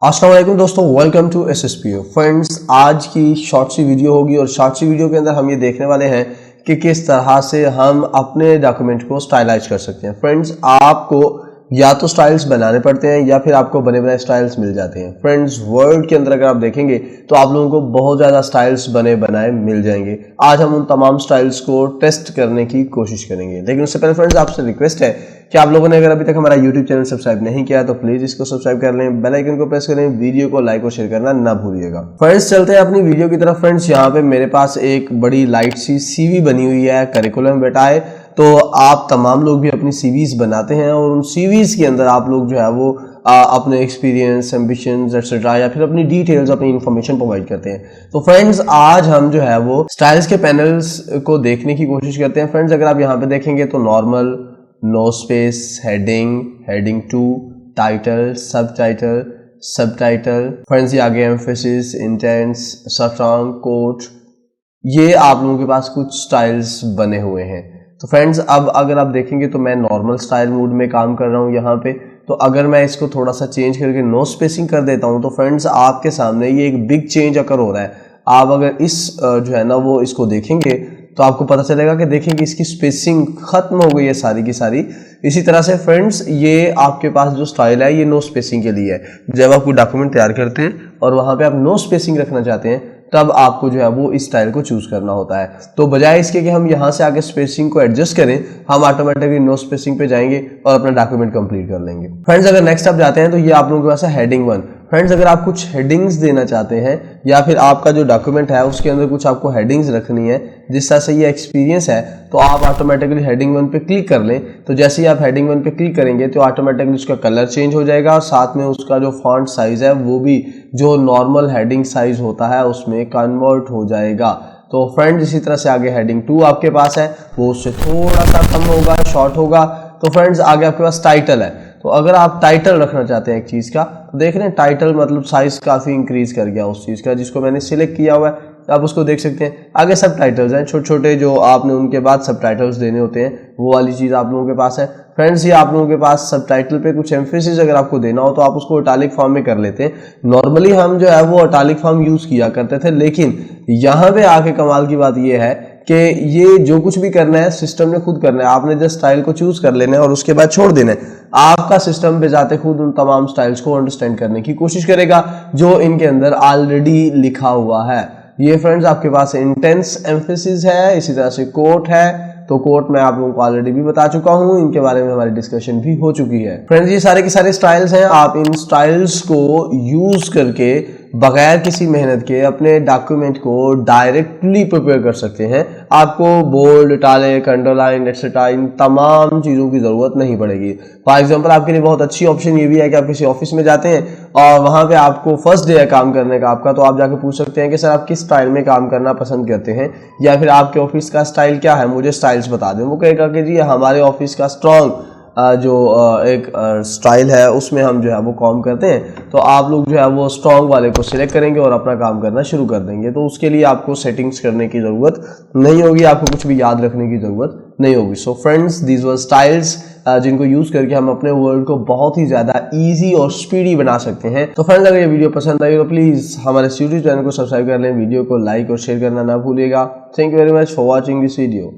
अस्सलाम वालेकुम दोस्तों, वेलकम टू SSPO। फ्रेंड्स, आज की शॉर्ट सी वीडियो होगी और शॉर्ट सी वीडियो के अंदर हम ये देखने वाले हैं कि किस तरह से हम अपने डॉक्यूमेंट को स्टाइलाइज कर सकते हैं। फ्रेंड्स, आपको या तो स्टाइल्स बनाने पड़ते हैं या फिर आपको बने बनाए स्टाइल्स मिल जाते हैं। फ्रेंड्स, वर्ल्ड के अंदर अगर आप देखेंगे तो आप लोगों को बहुत ज़्यादा स्टाइल्स बने बनाए मिल जाएंगे। आज हम उन तमाम स्टाइल्स को टेस्ट करने की कोशिश करेंगे, लेकिन उससे पहले फ्रेंड्स आपसे रिक्वेस्ट है कि आप लोगों ने अगर अभी तक हमारा यूट्यूब चैनल सब्सक्राइब नहीं किया तो प्लीज इसको सब्सक्राइब कर लें, बेल आइकन को प्रेस करें, वीडियो को लाइक और शेयर करना ना भूलिएगा। फ्रेंड्स, चलते हैं अपनी वीडियो की तरफ। फ्रेंड्स, यहाँ पे मेरे पास एक बड़ी लाइट सी सीवी बनी हुई है, करिकुलम बेटा है। तो आप तमाम लोग भी अपनी सीवीज बनाते हैं और उन सीवीज के अंदर आप लोग जो है वो अपने एक्सपीरियंस, एम्बिशंस एक्सेट्रा या फिर अपनी डिटेल्स, अपनी इंफॉर्मेशन प्रोवाइड करते हैं। तो फ्रेंड्स, आज हम जो है वो स्टाइल्स के पैनल्स को देखने की कोशिश करते हैं। फ्रेंड्स, अगर आप यहाँ पे देखेंगे तो normal, no space, heading, heading 2, title, subtitle. Friends, ये आगे एम्फेसिस, इंटेंस, स्ट्रॉन्ग, कोट, ये आप लोगों के पास कुछ स्टाइल्स बने हुए हैं। तो फ्रेंड्स, अब अगर आप देखेंगे तो मैं नॉर्मल स्टाइल मूड में काम कर रहा हूँ यहाँ पे। तो अगर मैं इसको थोड़ा सा चेंज करके नो स्पेसिंग कर देता हूँ तो फ्रेंड्स, आपके सामने ये एक बिग चेंज अकर हो रहा है। आप अगर इस जो है ना वो इसको देखेंगे तो आपको पता चलेगा कि देखिए कि इसकी स्पेसिंग खत्म हो गई है सारी की सारी। इसी तरह से फ्रेंड्स, ये आपके पास जो स्टाइल है ये नो स्पेसिंग के लिए है। जब आप कोई डॉक्यूमेंट तैयार करते हैं और वहां पे आप नो स्पेसिंग रखना चाहते हैं तब आपको जो है वो इस स्टाइल को चूज करना होता है। तो बजाय इसके कि हम यहाँ से आगे स्पेसिंग को एडजस्ट करें, हम ऑटोमेटिकली नो स्पेसिंग पे जाएंगे और अपना डॉक्यूमेंट कंप्लीट कर लेंगे। फ्रेंड्स, अगर नेक्स्ट आप जाते हैं तो ये आप लोगों के पास है हेडिंग 1। फ्रेंड्स, अगर आप कुछ हेडिंग्स देना चाहते हैं या फिर आपका जो डॉक्यूमेंट है उसके अंदर कुछ आपको हेडिंग्स रखनी है, जिस तरह से ये एक्सपीरियंस है, तो आप ऑटोमेटिकली हेडिंग 1 पे क्लिक कर लें। तो जैसे ही आप हेडिंग 1 पे क्लिक करेंगे तो ऑटोमेटिकली उसका कलर चेंज हो जाएगा और साथ में उसका जो फॉन्ट साइज है वो भी जो नॉर्मल हेडिंग साइज होता है उसमें कन्वर्ट हो जाएगा। तो फ्रेंड्स, इसी तरह से आगे हेडिंग 2 आपके पास है, वो उससे थोड़ा सा कम होगा, शॉर्ट होगा। तो फ्रेंड्स, आगे आपके पास टाइटल है। तो अगर आप टाइटल रखना चाहते हैं एक चीज का, तो देख रहे हैं टाइटल मतलब साइज काफी इंक्रीज कर गया उस चीज का जिसको मैंने सिलेक्ट किया हुआ है। आप उसको देख सकते हैं। आगे सब टाइटल्स हैं छोटे छोटे, जो आपने उनके बाद सब टाइटल्स देने होते हैं, वो वाली चीज आप लोगों के पास है। फ्रेंड्स, ये आप लोगों के पास सब टाइटल पे कुछ एम्फेसिस अगर आपको देना हो तो आप उसको इटालिक फॉर्म में कर लेते हैं। नॉर्मली हम जो है वो इटालिक फॉर्म यूज किया करते थे, लेकिन यहाँ पे आके कमाल की बात ये है कि ये जो कुछ भी करना है सिस्टम ने खुद करना है। आपने जस्ट स्टाइल को चूज कर लेना है और उसके बाद छोड़ देना है। आपका सिस्टम पे जाते खुद उन तमाम स्टाइल्स को अंडरस्टैंड करने की कोशिश करेगा जो इनके अंदर ऑलरेडी लिखा हुआ है। ये फ्रेंड्स आपके पास इंटेंस एम्फेसिस है, इसी तरह से कोट है। तो कोट मैं आप लोगों को ऑलरेडी भी बता चुका हूं, इनके बारे में हमारी डिस्कशन भी हो चुकी है। फ्रेंड्स, ये सारे के सारे स्टाइल्स हैं। आप इन स्टाइल्स को यूज करके बगैर किसी मेहनत के अपने डॉक्यूमेंट को डायरेक्टली प्रिपेयर कर सकते हैं। आपको बोल्ड, इटालिक, अंडरलाइन एक्सेट्रा इन तमाम चीज़ों की ज़रूरत नहीं पड़ेगी। फॉर एग्जांपल, आपके लिए बहुत अच्छी ऑप्शन ये भी है कि आप किसी ऑफिस में जाते हैं और वहाँ पे आपको फर्स्ट डे है काम करने का आपका, तो आप जाके पूछ सकते हैं कि सर आप किस स्टाइल में काम करना पसंद करते हैं या फिर आपके ऑफिस का स्टाइल क्या है, मुझे स्टाइल्स बता दें। वो कहेगा कि जी हमारे ऑफिस का स्ट्रॉन्ग जो एक स्टाइल है उसमें हम जो है वो काम करते हैं। तो आप लोग जो है वो स्ट्रॉन्ग वाले को सिलेक्ट करेंगे और अपना काम करना शुरू कर देंगे। तो उसके लिए आपको सेटिंग्स करने की ज़रूरत नहीं होगी, आपको कुछ भी याद रखने की ज़रूरत नहीं होगी। So friends, these were styles जिनको यूज़ करके हम अपने वर्ड को बहुत ही ज़्यादा ईजी और स्पीडी बना सकते हैं। तो फ्रेंड्स, अगर ये वीडियो पसंद आई तो प्लीज़ हमारे यूट्यूब चैनल को सब्सक्राइब कर लें, वीडियो को लाइक और शेयर करना ना भूलिएगा। Thank you very much for watching this video.